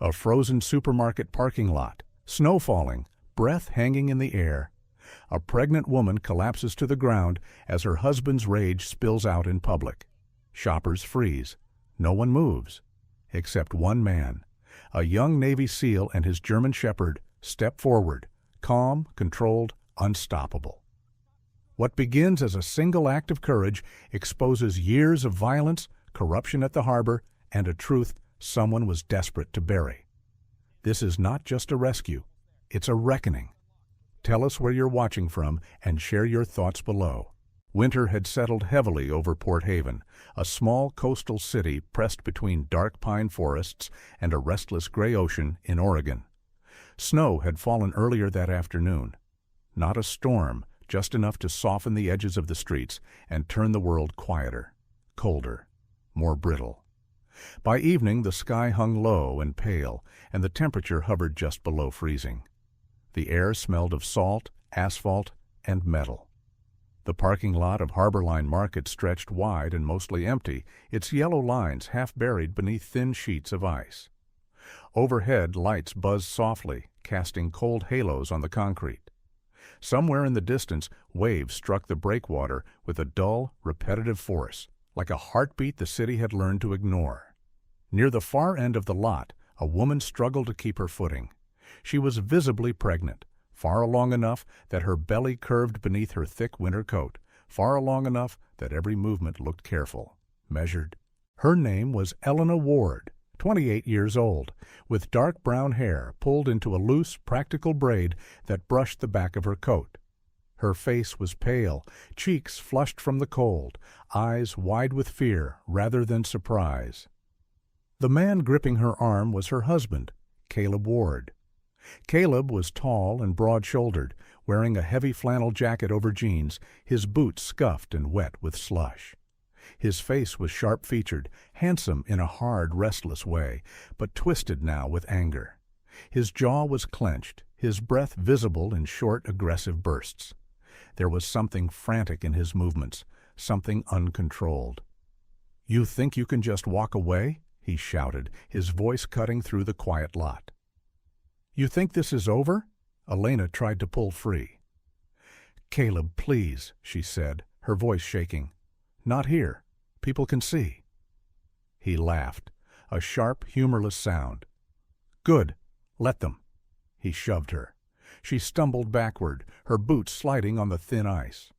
A frozen supermarket parking lot, snow falling, breath hanging in the air. A pregnant woman collapses to the ground as her husband's rage spills out in public. Shoppers freeze. No one moves. Except one man. A young Navy SEAL and his German Shepherd step forward, calm, controlled, unstoppable. What begins as a single act of courage exposes years of violence, corruption at the harbor, and a truth someone was desperate to bury. This is not just a rescue, it's a reckoning. Tell us where you're watching from and share your thoughts below. Winter had settled heavily over Port Haven, a small coastal city pressed between dark pine forests and a restless gray ocean in Oregon. Snow had fallen earlier that afternoon. Not a storm, just enough to soften the edges of the streets and turn the world quieter, colder, more brittle. By evening, the sky hung low and pale, and the temperature hovered just below freezing. The air smelled of salt, asphalt, and metal. The parking lot of Harborline Market stretched wide and mostly empty, its yellow lines half buried beneath thin sheets of ice. Overhead, lights buzzed softly, casting cold halos on the concrete. Somewhere in the distance, waves struck the breakwater with a dull, repetitive force, like a heartbeat the city had learned to ignore. Near the far end of the lot, a woman struggled to keep her footing. She was visibly pregnant, far along enough that her belly curved beneath her thick winter coat, far along enough that every movement looked careful, measured. Her name was Elena Ward, 28 years old, with dark brown hair pulled into a loose, practical braid that brushed the back of her coat. Her face was pale, cheeks flushed from the cold, eyes wide with fear rather than surprise. The man gripping her arm was her husband, Caleb Ward. Caleb was tall and broad-shouldered, wearing a heavy flannel jacket over jeans, his boots scuffed and wet with slush. His face was sharp-featured, handsome in a hard, restless way, but twisted now with anger. His jaw was clenched, his breath visible in short, aggressive bursts. There was something frantic in his movements, something uncontrolled. "You think you can just walk away?" he shouted, his voice cutting through the quiet lot. "You think this is over?" Elena tried to pull free. "Caleb, please," she said, her voice shaking. "Not here. People can see." He laughed, a sharp, humorless sound. "Good. Let them." He shoved her. She stumbled backward, her boots sliding on the thin ice.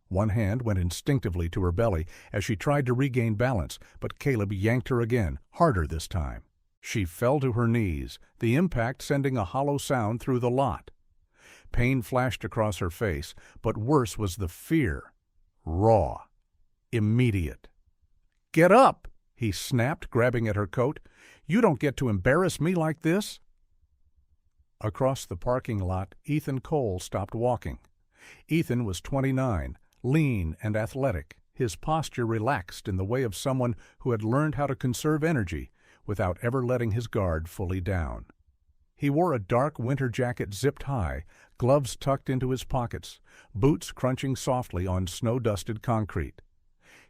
One hand went instinctively to her belly as she tried to regain balance, but Caleb yanked her again, harder this time. She fell to her knees, the impact sending a hollow sound through the lot. Pain flashed across her face, but worse was the fear. Raw. Immediate. "Get up!" he snapped, grabbing at her coat. "You don't get to embarrass me like this!" Across the parking lot, Ethan Cole stopped walking. Ethan was 29, lean and athletic, his posture relaxed in the way of someone who had learned how to conserve energy without ever letting his guard fully down. He wore a dark winter jacket zipped high, gloves tucked into his pockets, boots crunching softly on snow-dusted concrete.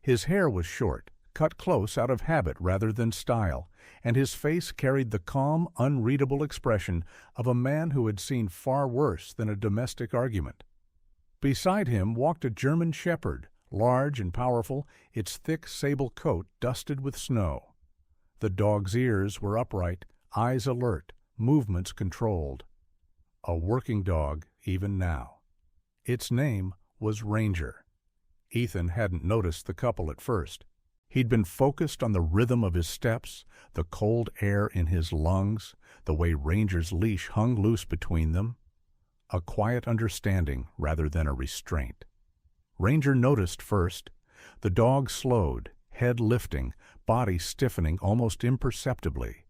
His hair was short, cut close out of habit rather than style, and his face carried the calm, unreadable expression of a man who had seen far worse than a domestic argument. Beside him walked a German Shepherd, large and powerful, its thick sable coat dusted with snow. The dog's ears were upright, eyes alert, movements controlled. A working dog, even now. Its name was Ranger. Ethan hadn't noticed the couple at first. He'd been focused on the rhythm of his steps, the cold air in his lungs, the way Ranger's leash hung loose between them. A quiet understanding rather than a restraint. Ranger noticed first. The dog slowed, head lifting, body stiffening almost imperceptibly.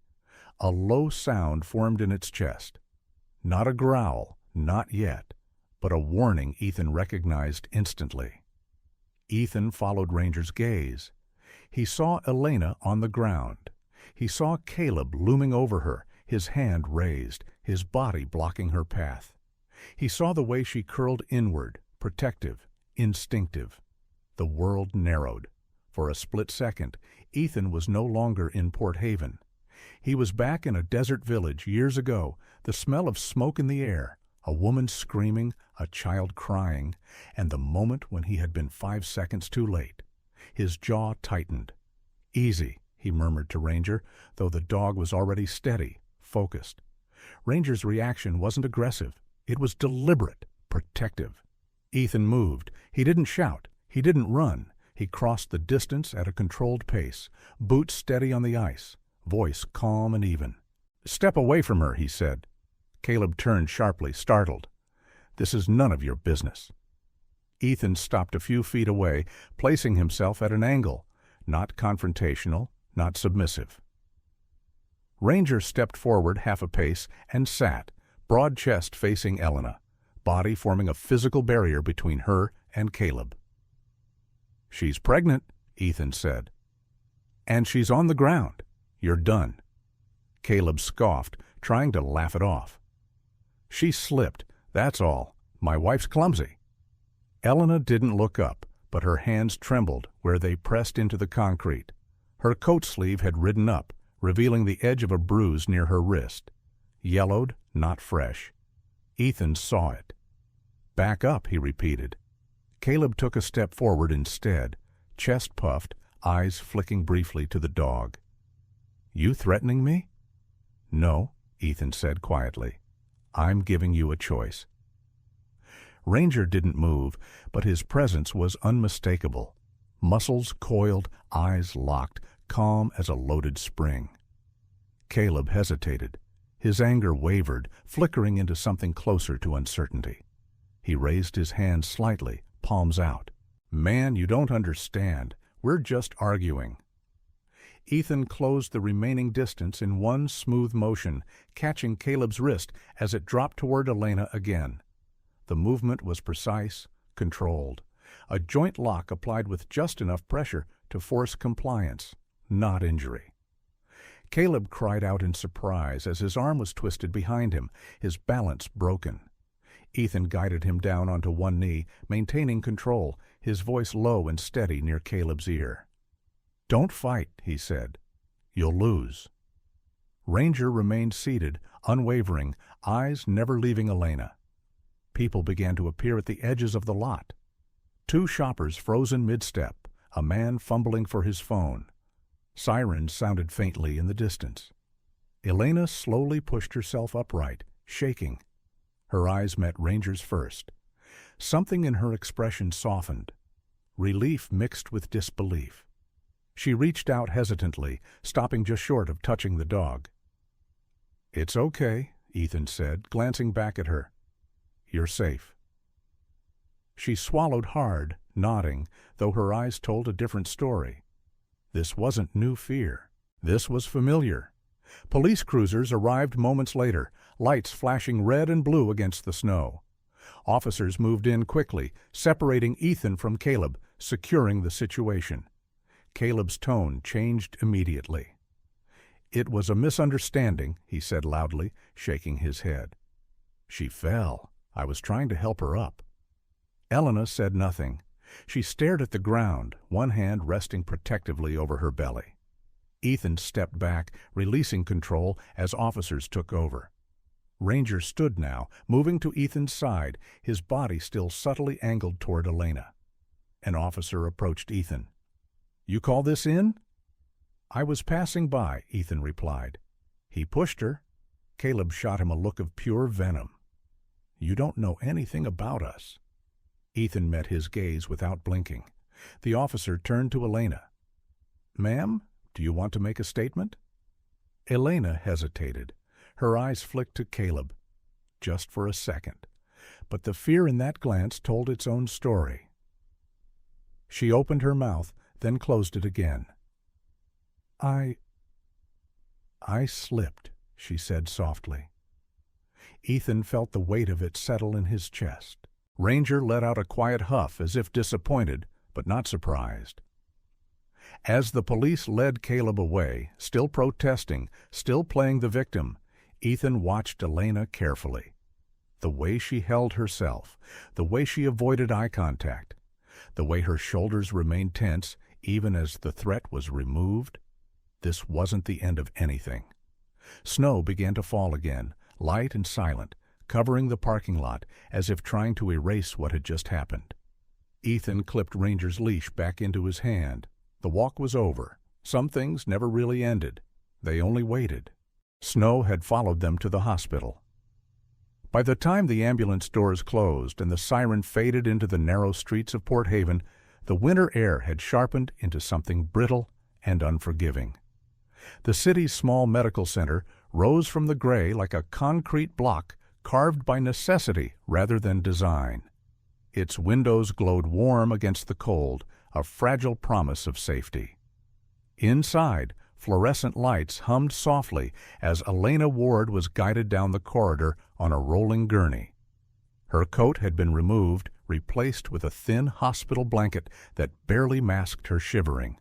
A low sound formed in its chest. Not a growl, not yet, but a warning Ethan recognized instantly. Ethan followed Ranger's gaze. He saw Elena on the ground. He saw Caleb looming over her, his hand raised, his body blocking her path. He saw the way she curled inward, protective, instinctive. The world narrowed. For a split second, Ethan was no longer in Port Haven. He was back in a desert village years ago, the smell of smoke in the air, a woman screaming, a child crying, and the moment when he had been 5 seconds too late. His jaw tightened. "Easy," he murmured to Ranger, though the dog was already steady, focused. Ranger's reaction wasn't aggressive. It was deliberate, protective. Ethan moved. He didn't shout. He didn't run. He crossed the distance at a controlled pace, boots steady on the ice, voice calm and even. "Step away from her," he said. Caleb turned sharply, startled. "This is none of your business." Ethan stopped a few feet away, placing himself at an angle, not confrontational, not submissive. Ranger stepped forward half a pace and sat, broad chest facing Elena, body forming a physical barrier between her and Caleb. "She's pregnant," Ethan said. "And she's on the ground. You're done." Caleb scoffed, trying to laugh it off. "She slipped, that's all. My wife's clumsy." Elena didn't look up, but her hands trembled where they pressed into the concrete. Her coat sleeve had ridden up, revealing the edge of a bruise near her wrist. Yellowed, not fresh. Ethan saw it. "Back up," he repeated. Caleb took a step forward instead, chest puffed, eyes flicking briefly to the dog. "You threatening me?" "No," Ethan said quietly. "I'm giving you a choice." Ranger didn't move, but his presence was unmistakable. Muscles coiled, eyes locked, calm as a loaded spring. Caleb hesitated. His anger wavered, flickering into something closer to uncertainty. He raised his hand slightly, palms out. "Man, you don't understand. We're just arguing." Ethan closed the remaining distance in one smooth motion, catching Caleb's wrist as it dropped toward Elena again. The movement was precise, controlled. A joint lock applied with just enough pressure to force compliance, not injury. Caleb cried out in surprise as his arm was twisted behind him, his balance broken. Ethan guided him down onto one knee, maintaining control, his voice low and steady near Caleb's ear. "Don't fight," he said. "You'll lose." Ranger remained seated, unwavering, eyes never leaving Elena. People began to appear at the edges of the lot. 2 shoppers frozen mid-step, a man fumbling for his phone. Sirens sounded faintly in the distance. Elena slowly pushed herself upright, shaking. Her eyes met Ranger's first. Something in her expression softened. Relief mixed with disbelief. She reached out hesitantly, stopping just short of touching the dog. "It's okay," Ethan said, glancing back at her. "You're safe." She swallowed hard, nodding, though her eyes told a different story. This wasn't new fear. This was familiar. Police cruisers arrived moments later, lights flashing red and blue against the snow. Officers moved in quickly, separating Ethan from Caleb, securing the situation. Caleb's tone changed immediately. "It was a misunderstanding," he said loudly, shaking his head. "She fell. I was trying to help her up." Elena said nothing. She stared at the ground, one hand resting protectively over her belly. Ethan stepped back, releasing control as officers took over. Ranger stood now, moving to Ethan's side, his body still subtly angled toward Elena. An officer approached Ethan. "You call this in?" "I was passing by," Ethan replied. "He pushed her." Caleb shot him a look of pure venom. "You don't know anything about us." Ethan met his gaze without blinking. The officer turned to Elena. "Ma'am, do you want to make a statement?" Elena hesitated. Her eyes flicked to Caleb. Just for a second. But the fear in that glance told its own story. She opened her mouth, then closed it again. I slipped," she said softly. Ethan felt the weight of it settle in his chest. Ranger let out a quiet huff as if disappointed, but not surprised. As the police led Caleb away, still protesting, still playing the victim, Ethan watched Elena carefully. The way she held herself, the way she avoided eye contact, the way her shoulders remained tense even as the threat was removed. This wasn't the end of anything. Snow began to fall again, light and silent, covering the parking lot as if trying to erase what had just happened. Ethan clipped Ranger's leash back into his hand. The walk was over. Some things never really ended. They only waited. Snow had followed them to the hospital. By the time the ambulance doors closed and the siren faded into the narrow streets of Port Haven, the winter air had sharpened into something brittle and unforgiving. The city's small medical center rose from the gray like a concrete block carved by necessity rather than design. Its windows glowed warm against the cold, a fragile promise of safety. Inside, fluorescent lights hummed softly as Elena Ward was guided down the corridor on a rolling gurney. Her coat had been removed, replaced with a thin hospital blanket that barely masked her shivering.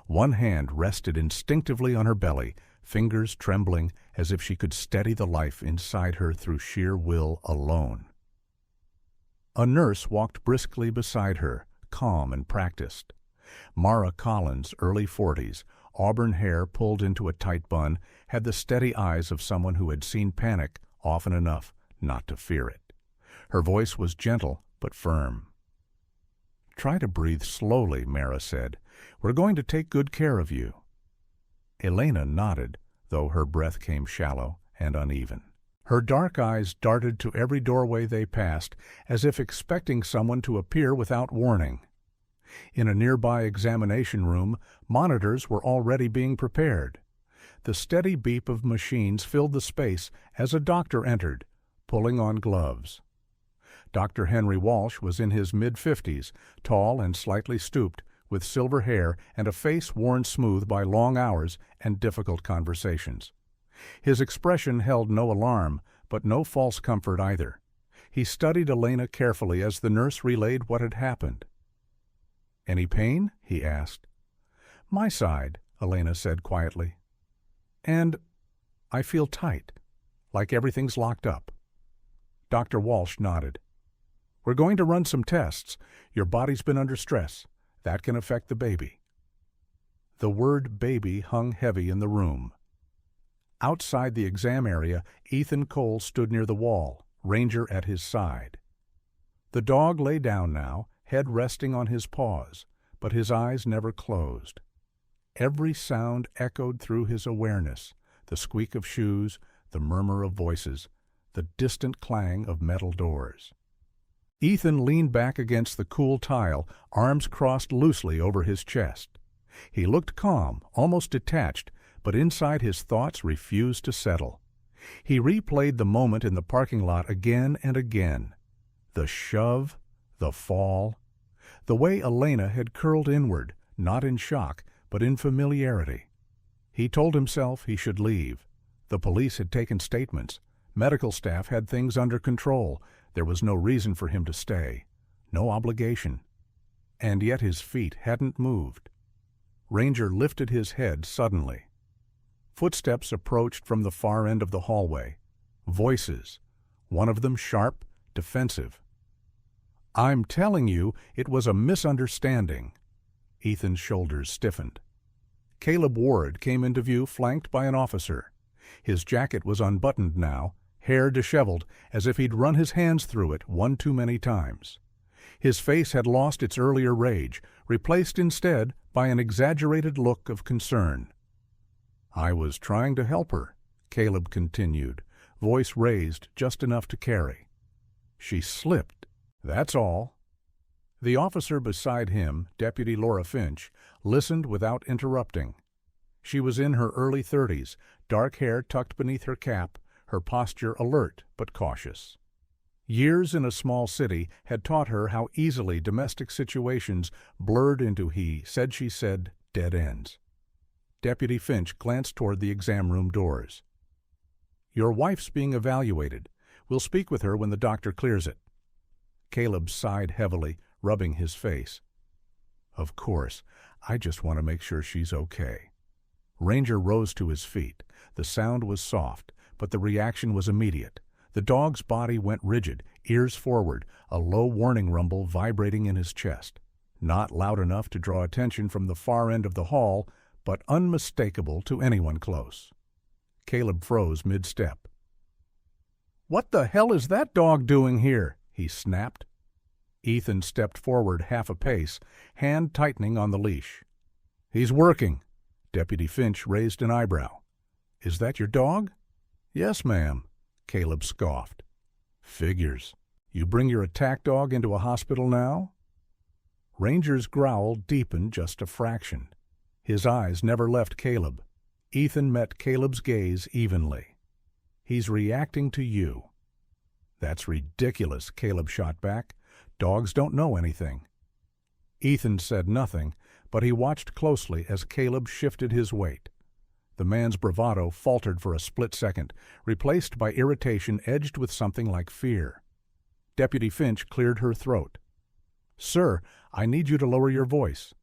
One hand rested instinctively on her belly, fingers trembling as if she could steady the life inside her through sheer will alone. A nurse walked briskly beside her, calm and practiced. Mara Collins, early 40s, auburn hair pulled into a tight bun, had the steady eyes of someone who had seen panic often enough not to fear it. Her voice was gentle but firm. "Try to breathe slowly," Mara said. "We're going to take good care of you." Elena nodded, though her breath came shallow and uneven. Her dark eyes darted to every doorway they passed, as if expecting someone to appear without warning. In a nearby examination room, monitors were already being prepared. The steady beep of machines filled the space as a doctor entered, pulling on gloves. Dr. Henry Walsh was in his mid-50s, tall and slightly stooped, with silver hair and a face worn smooth by long hours and difficult conversations. His expression held no alarm, but no false comfort either. He studied Elena carefully as the nurse relayed what had happened. "Any pain?" he asked. "My side," Elena said quietly. "And I feel tight, like everything's locked up." Dr. Walsh nodded. "We're going to run some tests. Your body's been under stress. That can affect the baby." The word baby hung heavy in the room. Outside the exam area, Ethan Cole stood near the wall, Ranger at his side. The dog lay down now, head resting on his paws, but his eyes never closed. Every sound echoed through his awareness, the squeak of shoes, the murmur of voices, the distant clang of metal doors. Ethan leaned back against the cool tile, arms crossed loosely over his chest. He looked calm, almost detached, but inside his thoughts refused to settle. He replayed the moment in the parking lot again and again. The shove, the fall, the way Elena had curled inward, not in shock, but in familiarity. He told himself he should leave. The police had taken statements. Medical staff had things under control. There was no reason for him to stay. No obligation. And yet his feet hadn't moved. Ranger lifted his head suddenly. Footsteps approached from the far end of the hallway. Voices, one of them sharp, defensive. "I'm telling you, it was a misunderstanding." Ethan's shoulders stiffened. Caleb Ward came into view flanked by an officer. His jacket was unbuttoned now, hair disheveled, as if he'd run his hands through it one too many times. His face had lost its earlier rage, replaced instead by an exaggerated look of concern. "I was trying to help her," Caleb continued, voice raised just enough to carry. "She slipped, that's all." The officer beside him, Deputy Laura Finch, listened without interrupting. She was in her early 30s, dark hair tucked beneath her cap, her posture alert but cautious. Years in a small city had taught her how easily domestic situations blurred into he said she said dead ends. Deputy Finch glanced toward the exam room doors. "Your wife's being evaluated. We'll speak with her when the doctor clears it." Caleb sighed heavily, rubbing his face. "Of course. I just want to make sure she's okay." Ranger rose to his feet. The sound was soft, but the reaction was immediate. The dog's body went rigid, ears forward, a low warning rumble vibrating in his chest. Not loud enough to draw attention from the far end of the hall, but unmistakable to anyone close. Caleb froze mid-step. "What the hell is that dog doing here?" he snapped. Ethan stepped forward half a pace, hand tightening on the leash. "He's working." Deputy Finch raised an eyebrow. "Is that your dog?" "Yes, ma'am," Caleb scoffed. "Figures. You bring your attack dog into a hospital now?" Ranger's growl deepened just a fraction. His eyes never left Caleb. Ethan met Caleb's gaze evenly. "He's reacting to you." "That's ridiculous," Caleb shot back. "Dogs don't know anything." Ethan said nothing, but he watched closely as Caleb shifted his weight. The man's bravado faltered for a split second, replaced by irritation edged with something like fear. Deputy Finch cleared her throat. "Sir, I need you to lower your voice."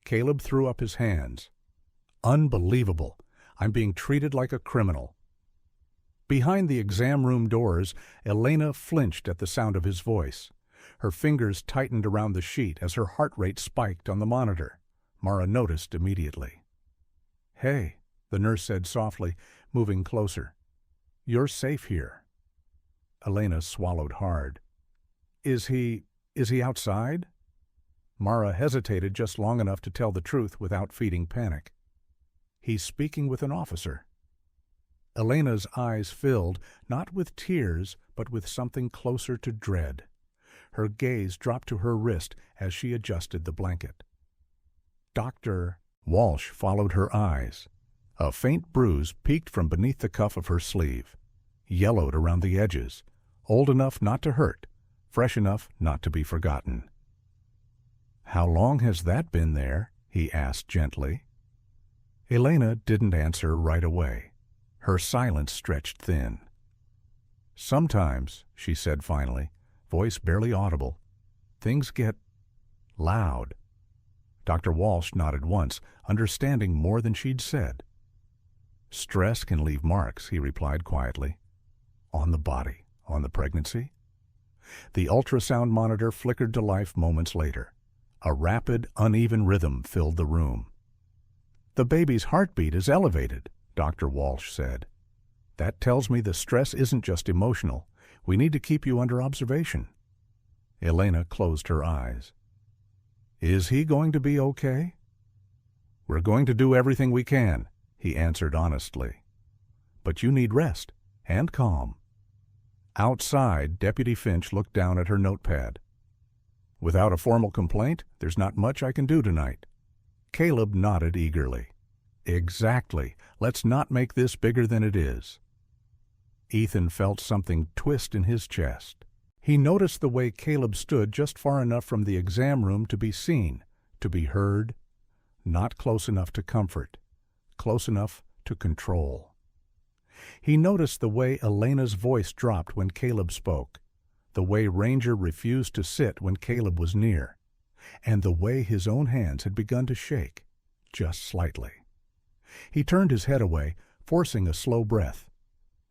Caleb threw up his hands. "Unbelievable. I'm being treated like a criminal." Behind the exam room doors, Elena flinched at the sound of his voice. Her fingers tightened around the sheet as her heart rate spiked on the monitor. Mara noticed immediately. "Hey," the nurse said softly, moving closer. "You're safe here." Elena swallowed hard. Is he outside?" Mara hesitated just long enough to tell the truth without feeding panic. "He's speaking with an officer." Elena's eyes filled, not with tears, but with something closer to dread. Her gaze dropped to her wrist as she adjusted the blanket. "Dr." Walsh followed her eyes. A faint bruise peeked from beneath the cuff of her sleeve, yellowed around the edges, old enough not to hurt, fresh enough not to be forgotten. "How long has that been there?" he asked gently. Elena didn't answer right away. Her silence stretched thin. "Sometimes," she said finally, voice barely audible, "things get loud." Dr. Walsh nodded once, understanding more than she'd said. "Stress can leave marks," he replied quietly. "On the body, on the pregnancy." The ultrasound monitor flickered to life moments later. A rapid, uneven rhythm filled the room. "The baby's heartbeat is elevated," Dr. Walsh said. "That tells me the stress isn't just emotional. We need to keep you under observation." Elena closed her eyes. "Is he going to be okay?" "We're going to do everything we can," he answered honestly. "But you need rest and calm." Outside, Deputy Finch looked down at her notepad. "Without a formal complaint, there's not much I can do tonight." Caleb nodded eagerly. "Exactly. Let's not make this bigger than it is." Ethan felt something twist in his chest. He noticed the way Caleb stood just far enough from the exam room to be seen, to be heard, not close enough to comfort, close enough to control. He noticed the way Elena's voice dropped when Caleb spoke, the way Ranger refused to sit when Caleb was near, and the way his own hands had begun to shake, just slightly. He turned his head away, forcing a slow breath.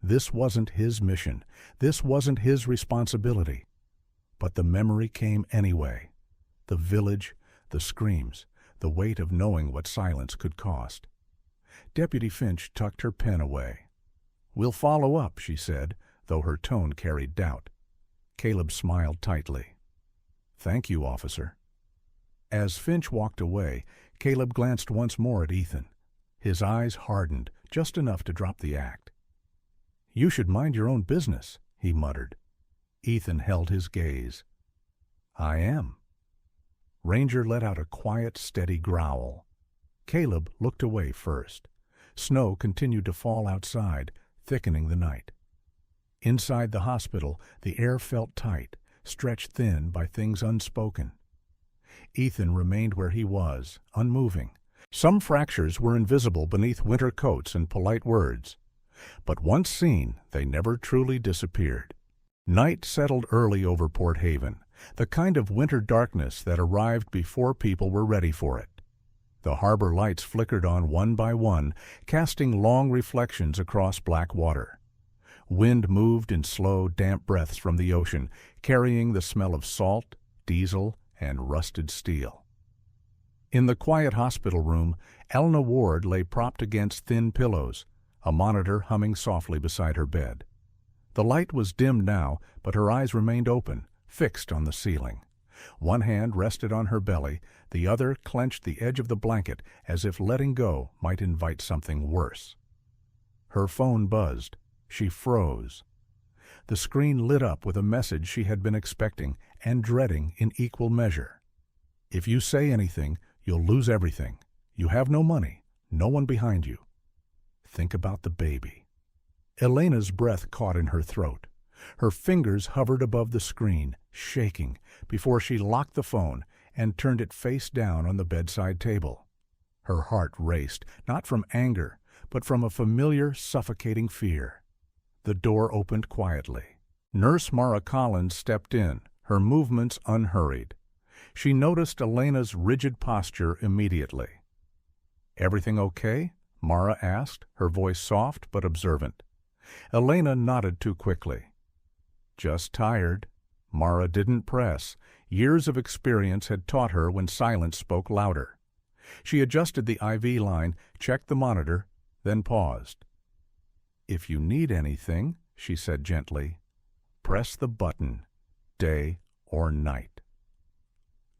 This wasn't his mission. This wasn't his responsibility. But the memory came anyway. The village, the screams, the weight of knowing what silence could cost. Deputy Finch tucked her pen away. "We'll follow up," she said, though her tone carried doubt. Caleb smiled tightly. "Thank you, officer." As Finch walked away, Caleb glanced once more at Ethan. His eyes hardened, just enough to drop the act. "You should mind your own business," he muttered. Ethan held his gaze. "I am." Ranger let out a quiet, steady growl. Caleb looked away first. Snow continued to fall outside, thickening the night. Inside the hospital, the air felt tight, stretched thin by things unspoken. Ethan remained where he was, unmoving. Some fractures were invisible beneath winter coats and polite words. But once seen, they never truly disappeared. Night settled early over Port Haven, the kind of winter darkness that arrived before people were ready for it. The harbor lights flickered on one by one, casting long reflections across black water. Wind moved in slow, damp breaths from the ocean, carrying the smell of salt, diesel, and rusted steel. In the quiet hospital room, Elna Ward lay propped against thin pillows, a monitor humming softly beside her bed. The light was dimmed now, but her eyes remained open, fixed on the ceiling. One hand rested on her belly, the other clenched the edge of the blanket as if letting go might invite something worse. Her phone buzzed. She froze. The screen lit up with a message she had been expecting and dreading in equal measure. If you say anything, you'll lose everything. You have no money, no one behind you. Think about the baby. Elena's breath caught in her throat. Her fingers hovered above the screen, shaking, before she locked the phone and turned it face down on the bedside table. Her heart raced, not from anger, but from a familiar, suffocating fear. The door opened quietly. Nurse Mara Collins stepped in, her movements unhurried. She noticed Elena's rigid posture immediately. "Everything okay?" Mara asked, her voice soft but observant. Elena nodded too quickly. "Just tired." Mara didn't press. Years of experience had taught her when silence spoke louder. She adjusted the IV line, checked the monitor, then paused. "If you need anything," she said gently, "press the button, day or night."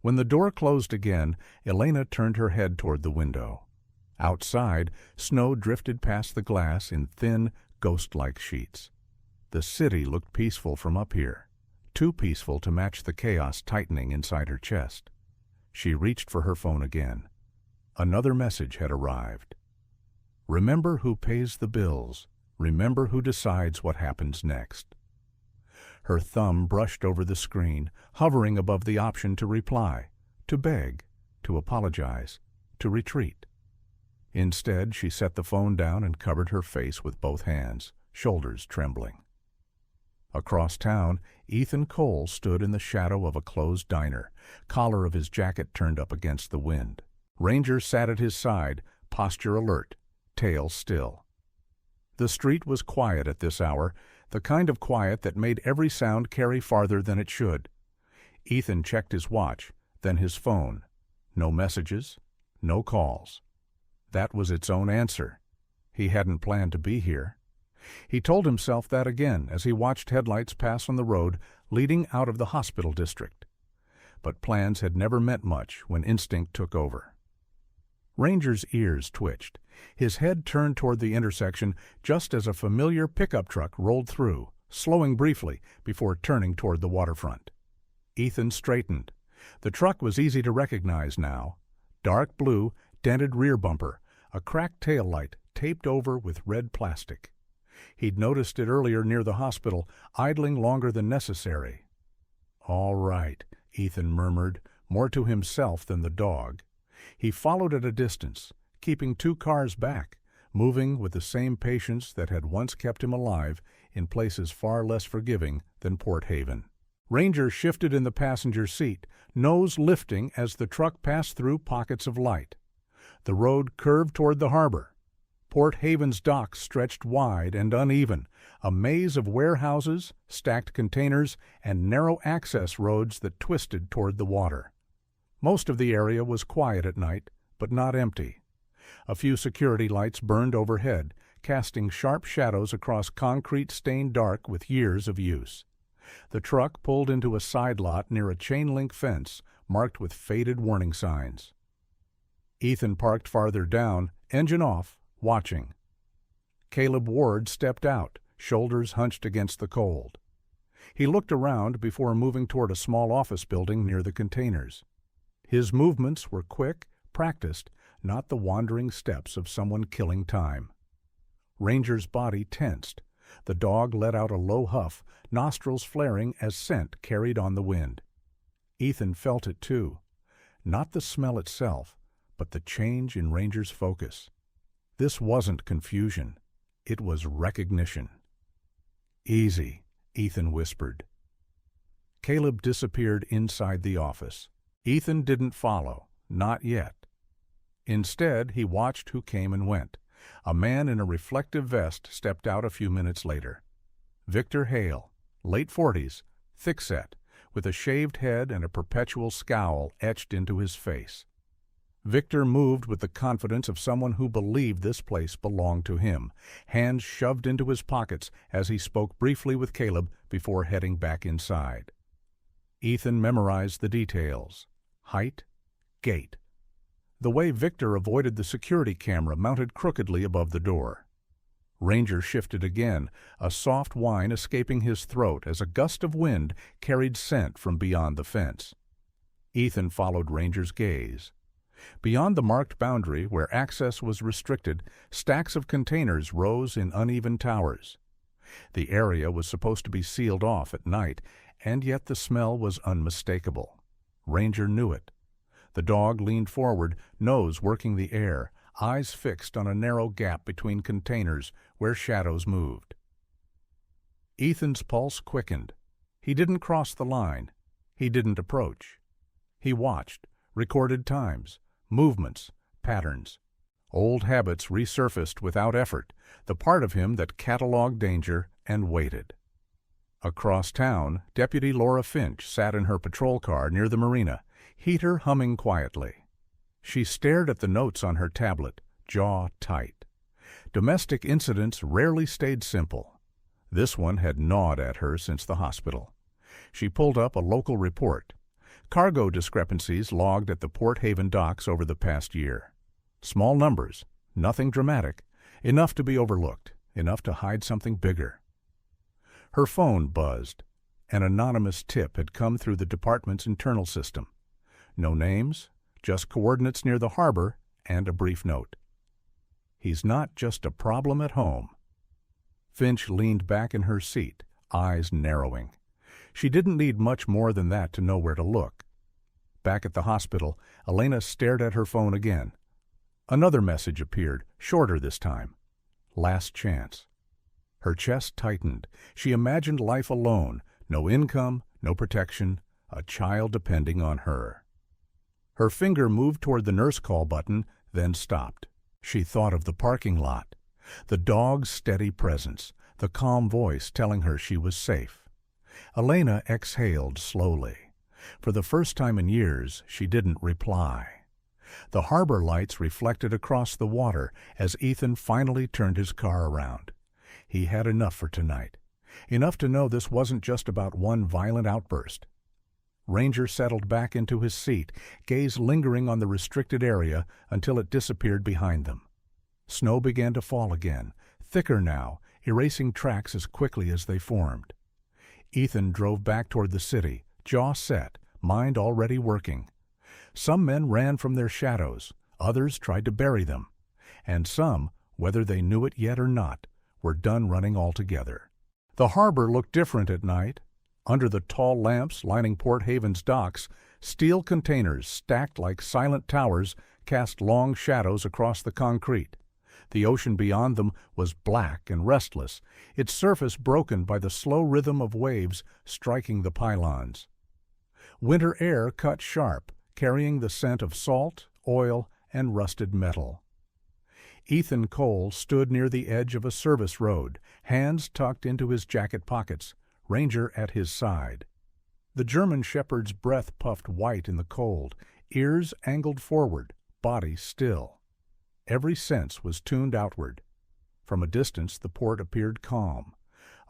When the door closed again, Elena turned her head toward the window. Outside, snow drifted past the glass in thin, ghost-like sheets. The city looked peaceful from up here, too peaceful to match the chaos tightening inside her chest. She reached for her phone again. Another message had arrived. "Remember who pays the bills. Remember who decides what happens next." Her thumb brushed over the screen, hovering above the option to reply, to beg, to apologize, to retreat. Instead, she set the phone down and covered her face with both hands, shoulders trembling. Across town, Ethan Cole stood in the shadow of a closed diner, collar of his jacket turned up against the wind. Ranger sat at his side, posture alert, tail still. The street was quiet at this hour, the kind of quiet that made every sound carry farther than it should. Ethan checked his watch, then his phone. No messages, no calls. That was its own answer. He hadn't planned to be here. He told himself that again as he watched headlights pass on the road leading out of the hospital district. But plans had never meant much when instinct took over. Ranger's ears twitched. His head turned toward the intersection just as a familiar pickup truck rolled through, slowing briefly before turning toward the waterfront. Ethan straightened. The truck was easy to recognize now. Dark blue, dented rear bumper, a cracked tail light taped over with red plastic. He'd noticed it earlier near the hospital, idling longer than necessary. "All right," Ethan murmured, more to himself than the dog. He followed at a distance, keeping 2 cars back, moving with the same patience that had once kept him alive in places far less forgiving than Port Haven. Ranger shifted in the passenger seat, nose lifting as the truck passed through pockets of light. The road curved toward the harbor. Port Haven's docks stretched wide and uneven, a maze of warehouses, stacked containers, and narrow access roads that twisted toward the water. Most of the area was quiet at night, but not empty. A few security lights burned overhead, casting sharp shadows across concrete stained dark with years of use. The truck pulled into a side lot near a chain-link fence marked with faded warning signs. Ethan parked farther down, engine off, watching. Caleb Ward stepped out, shoulders hunched against the cold. He looked around before moving toward a small office building near the containers. His movements were quick, practiced, not the wandering steps of someone killing time. Ranger's body tensed. The dog let out a low huff, nostrils flaring as scent carried on the wind. Ethan felt it too. Not the smell itself, but the change in Ranger's focus. This wasn't confusion. It was recognition. "Easy," Ethan whispered. Caleb disappeared inside the office. Ethan didn't follow, not yet. Instead, he watched who came and went. A man in a reflective vest stepped out a few minutes later. Victor Hale, late 40s, thick-set, with a shaved head and a perpetual scowl etched into his face. Victor moved with the confidence of someone who believed this place belonged to him, hands shoved into his pockets as he spoke briefly with Caleb before heading back inside. Ethan memorized the details: height, gait, the way Victor avoided the security camera mounted crookedly above the door. Ranger shifted again, a soft whine escaping his throat as a gust of wind carried scent from beyond the fence. Ethan followed Ranger's gaze. Beyond the marked boundary, where access was restricted, stacks of containers rose in uneven towers. The area was supposed to be sealed off at night, and yet the smell was unmistakable. Ranger knew it. The dog leaned forward, nose working the air, eyes fixed on a narrow gap between containers where shadows moved. Ethan's pulse quickened. He didn't cross the line. He didn't approach. He watched, recorded times, movements, patterns. Old habits resurfaced without effort, the part of him that cataloged danger and waited. Across town, Deputy Laura Finch sat in her patrol car near the marina, heater humming quietly. She stared at the notes on her tablet, jaw tight. Domestic incidents rarely stayed simple. This one had gnawed at her since the hospital. She pulled up a local report. Cargo discrepancies logged at the Port Haven docks over the past year. Small numbers, nothing dramatic, enough to be overlooked, enough to hide something bigger. Her phone buzzed. An anonymous tip had come through the department's internal system. No names, just coordinates near the harbor and a brief note. He's not just a problem at home. Finch leaned back in her seat, eyes narrowing. She didn't need much more than that to know where to look. Back at the hospital, Elena stared at her phone again. Another message appeared, shorter this time. Last chance. Her chest tightened. She imagined life alone, no income, no protection, a child depending on her. Her finger moved toward the nurse call button, then stopped. She thought of the parking lot, the dog's steady presence, the calm voice telling her she was safe. Elena exhaled slowly. For the first time in years, she didn't reply. The harbor lights reflected across the water as Ethan finally turned his car around. He had enough for tonight. Enough to know this wasn't just about one violent outburst. Ranger settled back into his seat, gaze lingering on the restricted area until it disappeared behind them. Snow began to fall again, thicker now, erasing tracks as quickly as they formed. Ethan drove back toward the city, jaw set, mind already working. Some men ran from their shadows, others tried to bury them, and some, whether they knew it yet or not, were done running altogether. The harbor looked different at night. Under the tall lamps lining Port Haven's docks, steel containers stacked like silent towers cast long shadows across the concrete. The ocean beyond them was black and restless, its surface broken by the slow rhythm of waves striking the pylons. Winter air cut sharp, carrying the scent of salt, oil, and rusted metal. Ethan Cole stood near the edge of a service road, hands tucked into his jacket pockets, Ranger at his side. The German shepherd's breath puffed white in the cold, ears angled forward, body still. Every sense was tuned outward. From a distance the port appeared calm.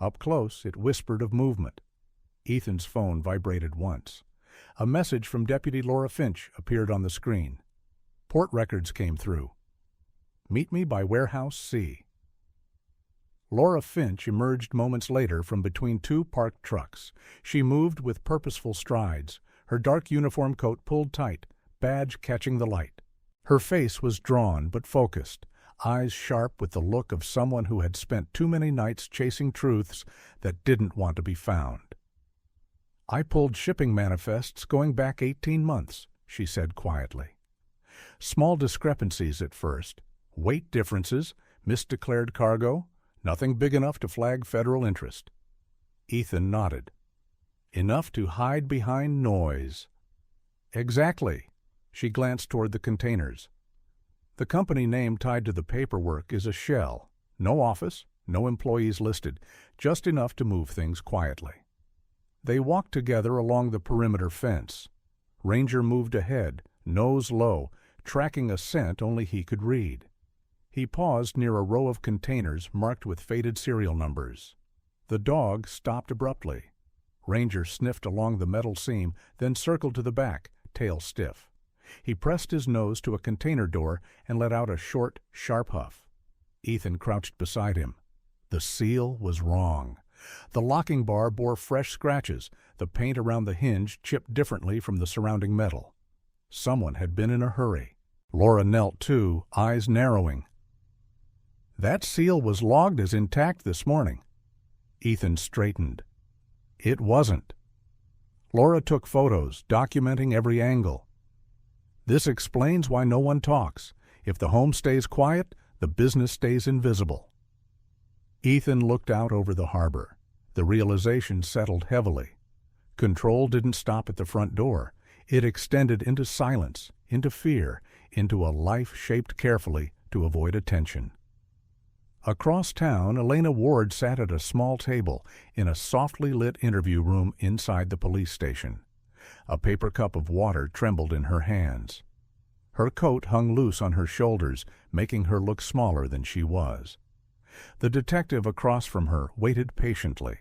Up close it whispered of movement. Ethan's phone vibrated once. A message from Deputy Laura Finch appeared on the screen. Port records came through. Meet me by Warehouse C. Laura Finch emerged moments later from between two parked trucks. She moved with purposeful strides, her dark uniform coat pulled tight, badge catching the light. Her face was drawn but focused, eyes sharp with the look of someone who had spent too many nights chasing truths that didn't want to be found. I pulled shipping manifests going back 18 months, she said quietly. Small discrepancies at first, weight differences, misdeclared cargo, nothing big enough to flag federal interest. Ethan nodded. Enough to hide behind noise. Exactly. She glanced toward the containers. The company name tied to the paperwork is a shell. No office, no employees listed, just enough to move things quietly. They walked together along the perimeter fence. Ranger moved ahead, nose low, tracking a scent only he could read. He paused near a row of containers marked with faded serial numbers. The dog stopped abruptly. Ranger sniffed along the metal seam, then circled to the back, tail stiff. He pressed his nose to a container door and let out a short, sharp huff. Ethan crouched beside him. The seal was wrong. The locking bar bore fresh scratches, the paint around the hinge chipped differently from the surrounding metal. Someone had been in a hurry. Laura knelt too, eyes narrowing. "That seal was logged as intact this morning." Ethan straightened. It wasn't. Laura took photos, documenting every angle. "This explains why no one talks. If the home stays quiet, the business stays invisible." Ethan looked out over the harbor. The realization settled heavily. Control didn't stop at the front door. It extended into silence, into fear, into a life shaped carefully to avoid attention. Across town, Elena Ward sat at a small table in a softly lit interview room inside the police station. A paper cup of water trembled in her hands. Her coat hung loose on her shoulders, making her look smaller than she was. The detective across from her waited patiently.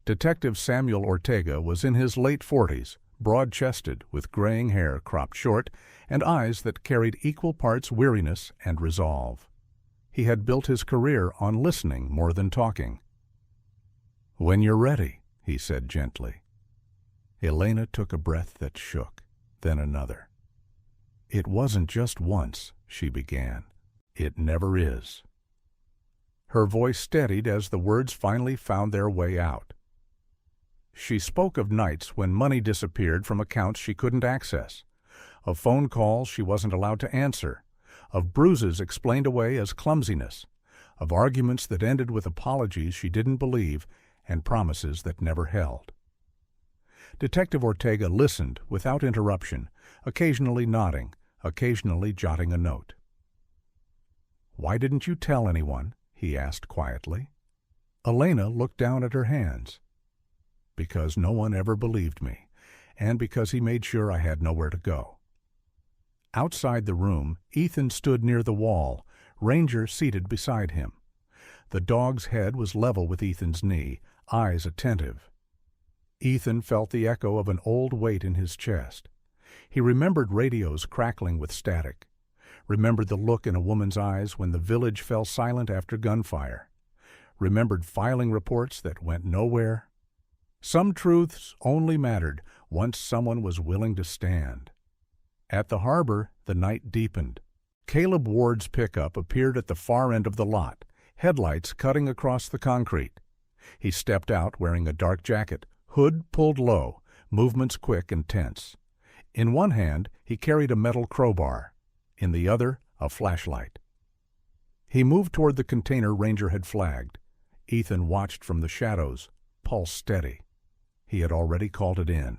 Detective Samuel Ortega was in his late 40s, broad-chested, with graying hair cropped short, and eyes that carried equal parts weariness and resolve. He had built his career on listening more than talking. "When you're ready," he said gently. Elena took a breath that shook, then another. "It wasn't just once," she began. "It never is." Her voice steadied as the words finally found their way out. She spoke of nights when money disappeared from accounts she couldn't access, of phone calls she wasn't allowed to answer, of bruises explained away as clumsiness, of arguments that ended with apologies she didn't believe and promises that never held. Detective Ortega listened without interruption, occasionally nodding, occasionally jotting a note. "Why didn't you tell anyone?" he asked quietly. Elena looked down at her hands. "Because no one ever believed me, and because he made sure I had nowhere to go." Outside the room, Ethan stood near the wall, Ranger seated beside him. The dog's head was level with Ethan's knee, eyes attentive. Ethan felt the echo of an old weight in his chest. He remembered radios crackling with static, remembered the look in a woman's eyes when the village fell silent after gunfire, remembered filing reports that went nowhere. Some truths only mattered once someone was willing to stand. At the harbor, the night deepened. Caleb Ward's pickup appeared at the far end of the lot, headlights cutting across the concrete. He stepped out wearing a dark jacket, hood pulled low, movements quick and tense. In one hand, he carried a metal crowbar. In the other, a flashlight. He moved toward the container Ranger had flagged. Ethan watched from the shadows, pulse steady. He had already called it in.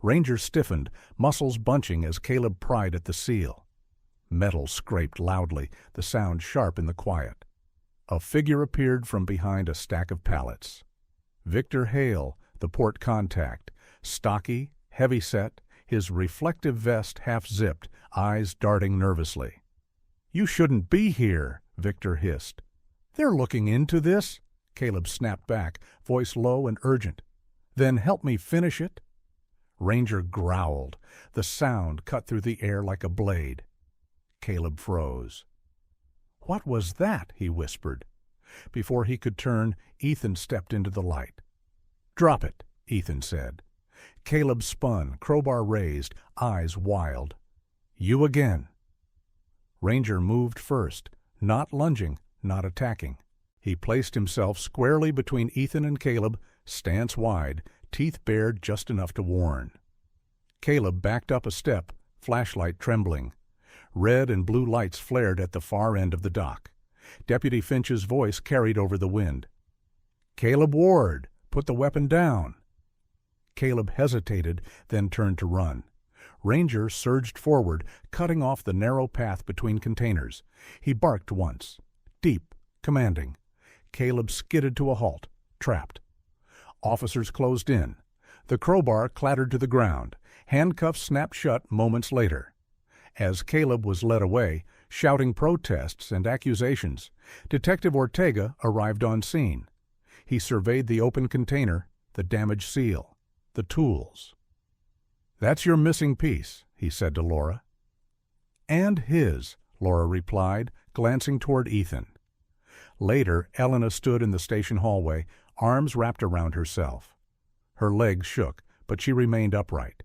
Ranger stiffened, muscles bunching as Caleb pried at the seal. Metal scraped loudly, the sound sharp in the quiet. A figure appeared from behind a stack of pallets. Victor Hale, the port contact, stocky, heavy-set, his reflective vest half-zipped, eyes darting nervously. "You shouldn't be here," Victor hissed. "They're looking into this," Caleb snapped back, voice low and urgent. "Then help me finish it." Ranger growled. The sound cut through the air like a blade. Caleb froze. "What was that?" he whispered. Before he could turn, Ethan stepped into the light. "Drop it," Ethan said. Caleb spun, crowbar raised, eyes wild. "You again." Ranger moved first, not lunging, not attacking. He placed himself squarely between Ethan and Caleb, stance wide, teeth bared just enough to warn. Caleb backed up a step, flashlight trembling. Red and blue lights flared at the far end of the dock. Deputy Finch's voice carried over the wind. "Caleb Ward, put the weapon down." Caleb hesitated, then turned to run. Ranger surged forward, cutting off the narrow path between containers. He barked once. Deep, commanding. Caleb skidded to a halt, trapped. Officers closed in. The crowbar clattered to the ground. Handcuffs snapped shut moments later. As Caleb was led away, shouting protests and accusations, Detective Ortega arrived on scene. He surveyed the open container, the damaged seal, the tools. "That's your missing piece," he said to Laura. "And his," Laura replied, glancing toward Ethan. Later, Elena stood in the station hallway, arms wrapped around herself. Her legs shook, but she remained upright.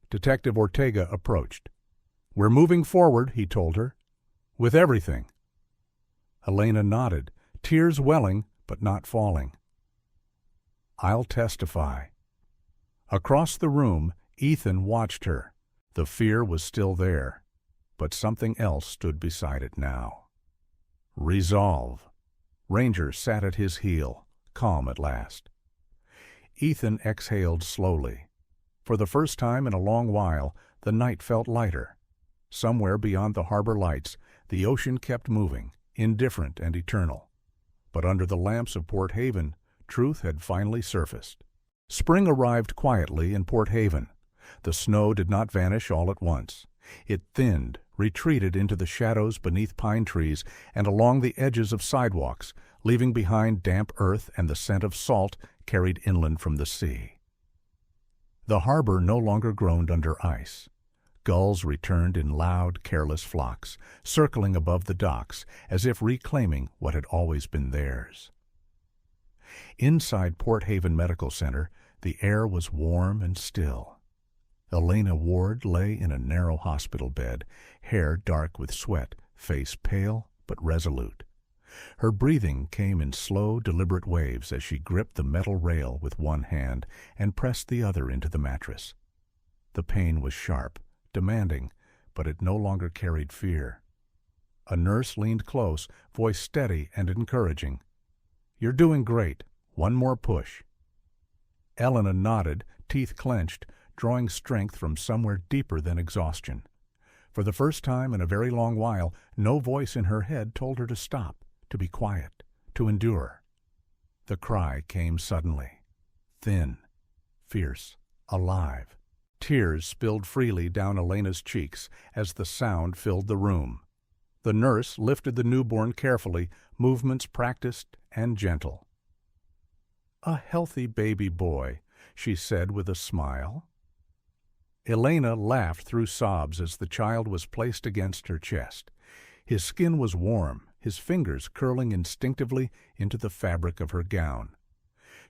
Detective Ortega approached. "We're moving forward," he told her. "With everything." Elena nodded, tears welling but not falling. "I'll testify." Across the room, Ethan watched her. The fear was still there, but something else stood beside it now. Resolve. Ranger sat at his heel, calm at last. Ethan exhaled slowly. For the first time in a long while, the night felt lighter. Somewhere beyond the harbor lights, the ocean kept moving, indifferent and eternal. But under the lamps of Port Haven, truth had finally surfaced. Spring arrived quietly in Port Haven. The snow did not vanish all at once. It thinned, retreated into the shadows beneath pine trees and along the edges of sidewalks, leaving behind damp earth and the scent of salt carried inland from the sea. The harbor no longer groaned under ice. Gulls returned in loud, careless flocks, circling above the docks as if reclaiming what had always been theirs. Inside Port Haven Medical Center, the air was warm and still. Elena Ward lay in a narrow hospital bed, hair dark with sweat, face pale but resolute. Her breathing came in slow, deliberate waves as she gripped the metal rail with one hand and pressed the other into the mattress. The pain was sharp, demanding, but it no longer carried fear. A nurse leaned close, voice steady and encouraging. "You're doing great. One more push." Elena nodded, teeth clenched, drawing strength from somewhere deeper than exhaustion. For the first time in a very long while, no voice in her head told her to stop, to be quiet, to endure. The cry came suddenly, thin, fierce, alive. Tears spilled freely down Elena's cheeks as the sound filled the room. The nurse lifted the newborn carefully, movements practiced and gentle. "A healthy baby boy," she said with a smile. Elena laughed through sobs as the child was placed against her chest. His skin was warm, his fingers curling instinctively into the fabric of her gown.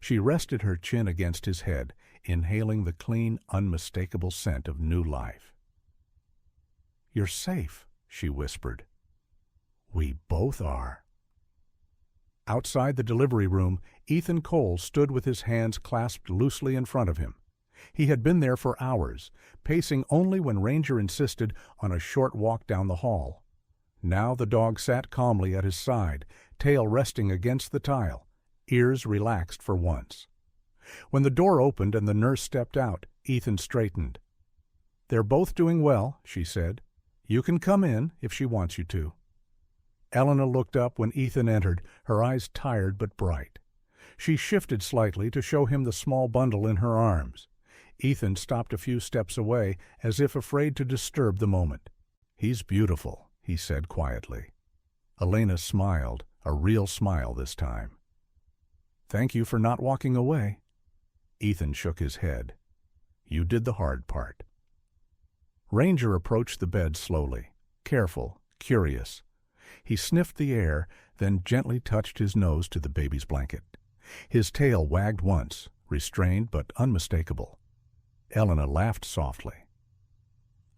She rested her chin against his head, inhaling the clean, unmistakable scent of new life. "You're safe," she whispered. "We both are." Outside the delivery room, Ethan Cole stood with his hands clasped loosely in front of him. He had been there for hours, pacing only when Ranger insisted on a short walk down the hall. Now the dog sat calmly at his side, tail resting against the tile, ears relaxed for once. When the door opened and the nurse stepped out, Ethan straightened. "They're both doing well," she said. "You can come in if she wants you to." Elena looked up when Ethan entered, her eyes tired but bright. She shifted slightly to show him the small bundle in her arms. Ethan stopped a few steps away, as if afraid to disturb the moment. "He's beautiful," he said quietly. Elena smiled, a real smile this time. "Thank you for not walking away." Ethan shook his head. "You did the hard part." Ranger approached the bed slowly, careful, curious. He sniffed the air, then gently touched his nose to the baby's blanket. His tail wagged once, restrained but unmistakable. Elena laughed softly.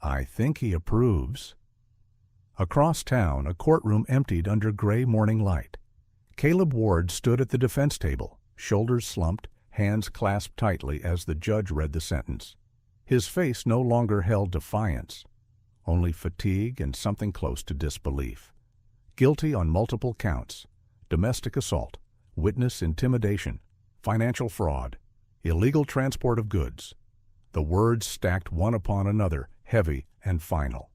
"I think he approves." Across town, a courtroom emptied under gray morning light. Caleb Ward stood at the defense table, shoulders slumped, hands clasped tightly as the judge read the sentence. His face no longer held defiance, only fatigue and something close to disbelief. Guilty on multiple counts: domestic assault, witness intimidation, financial fraud, illegal transport of goods. The words stacked one upon another, heavy and final.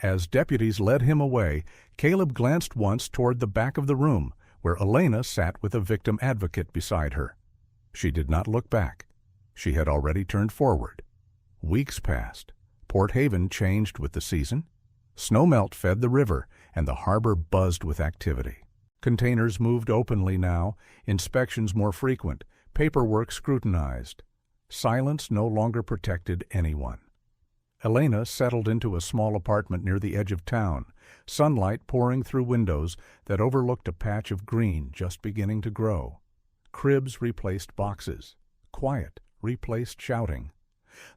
As deputies led him away, Caleb glanced once toward the back of the room, where Elena sat with a victim advocate beside her. She did not look back. She had already turned forward. Weeks passed. Port Haven changed with the season. Snowmelt fed the river, and the harbor buzzed with activity. Containers moved openly now, inspections more frequent, paperwork scrutinized. Silence no longer protected anyone. Elena settled into a small apartment near the edge of town, sunlight pouring through windows that overlooked a patch of green just beginning to grow. Cribs replaced boxes. Quiet replaced shouting.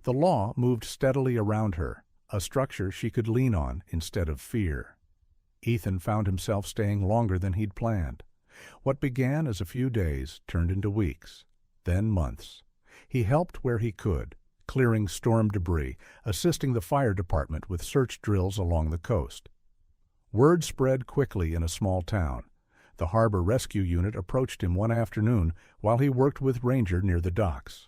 The law moved steadily around her, a structure she could lean on instead of fear. Ethan found himself staying longer than he'd planned. What began as a few days turned into weeks, then months. He helped where he could, clearing storm debris, assisting the fire department with search drills along the coast. Word spread quickly in a small town. The harbor rescue unit approached him one afternoon while he worked with Ranger near the docks.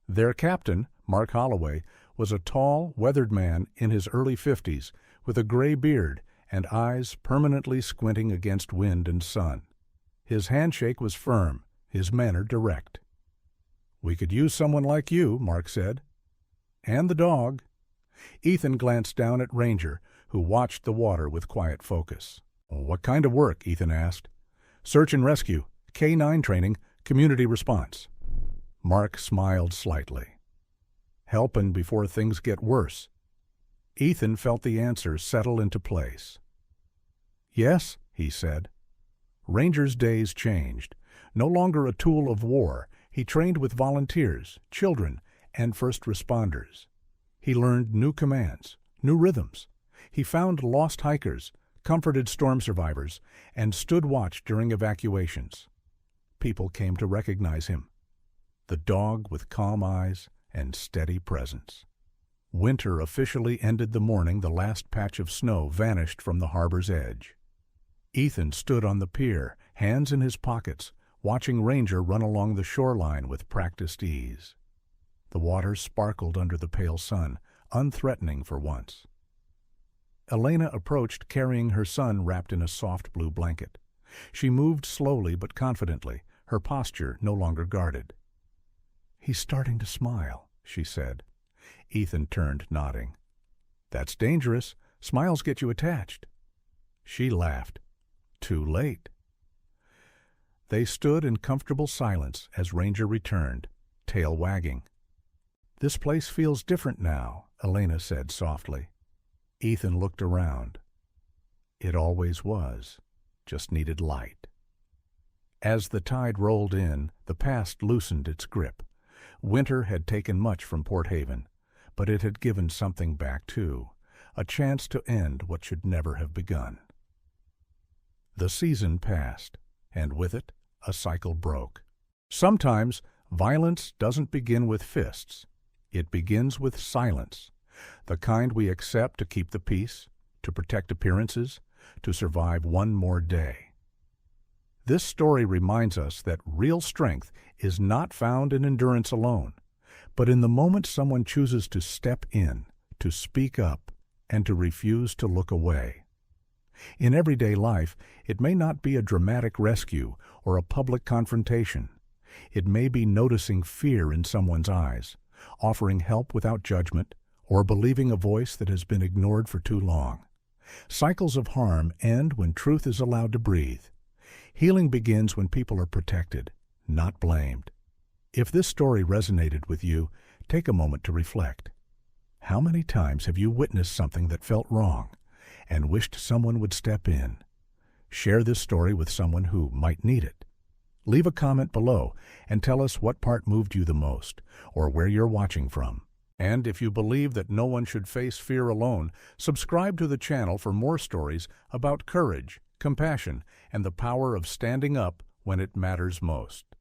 Their captain, Mark Holloway, was a tall, weathered man in his early 50s with a gray beard and eyes permanently squinting against wind and sun. His handshake was firm, his manner direct. "We could use someone like you," Mark said. "And the dog." Ethan glanced down at Ranger, who watched the water with quiet focus. "What kind of work?" Ethan asked. "Search and rescue, K-9 training, community response." Mark smiled slightly. "Helpin' before things get worse." Ethan felt the answer settle into place. "Yes," he said. Ranger's days changed. No longer a tool of war, he trained with volunteers, children, and first responders. He learned new commands, new rhythms. He found lost hikers, comforted storm survivors, and stood watch during evacuations. People came to recognize him. The dog with calm eyes and steady presence. Winter officially ended the morning the last patch of snow vanished from the harbor's edge. Ethan stood on the pier, hands in his pockets, watching Ranger run along the shoreline with practiced ease. The water sparkled under the pale sun, unthreatening for once. Elena approached carrying her son wrapped in a soft blue blanket. She moved slowly but confidently, her posture no longer guarded. "He's starting to smile," she said. Ethan turned, nodding. "That's dangerous. Smiles get you attached." She laughed. Too late. They stood in comfortable silence as Ranger returned, tail wagging. "This place feels different now," Elena said softly. Ethan looked around. It always was, just needed light. As the tide rolled in, the past loosened its grip. Winter had taken much from Port Haven, but it had given something back too, a chance to end what should never have begun. The season passed, and with it, a cycle broke. Sometimes, violence doesn't begin with fists. It begins with silence, the kind we accept to keep the peace, to protect appearances, to survive one more day. This story reminds us that real strength is not found in endurance alone, but in the moment someone chooses to step in, to speak up, and to refuse to look away. In everyday life, it may not be a dramatic rescue or a public confrontation. It may be noticing fear in someone's eyes, offering help without judgment, or believing a voice that has been ignored for too long. Cycles of harm end when truth is allowed to breathe. Healing begins when people are protected, not blamed. If this story resonated with you, take a moment to reflect. How many times have you witnessed something that felt wrong and wished someone would step in? Share this story with someone who might need it. Leave a comment below and tell us what part moved you the most or where you're watching from. And if you believe that no one should face fear alone, subscribe to the channel for more stories about courage, compassion, and the power of standing up when it matters most.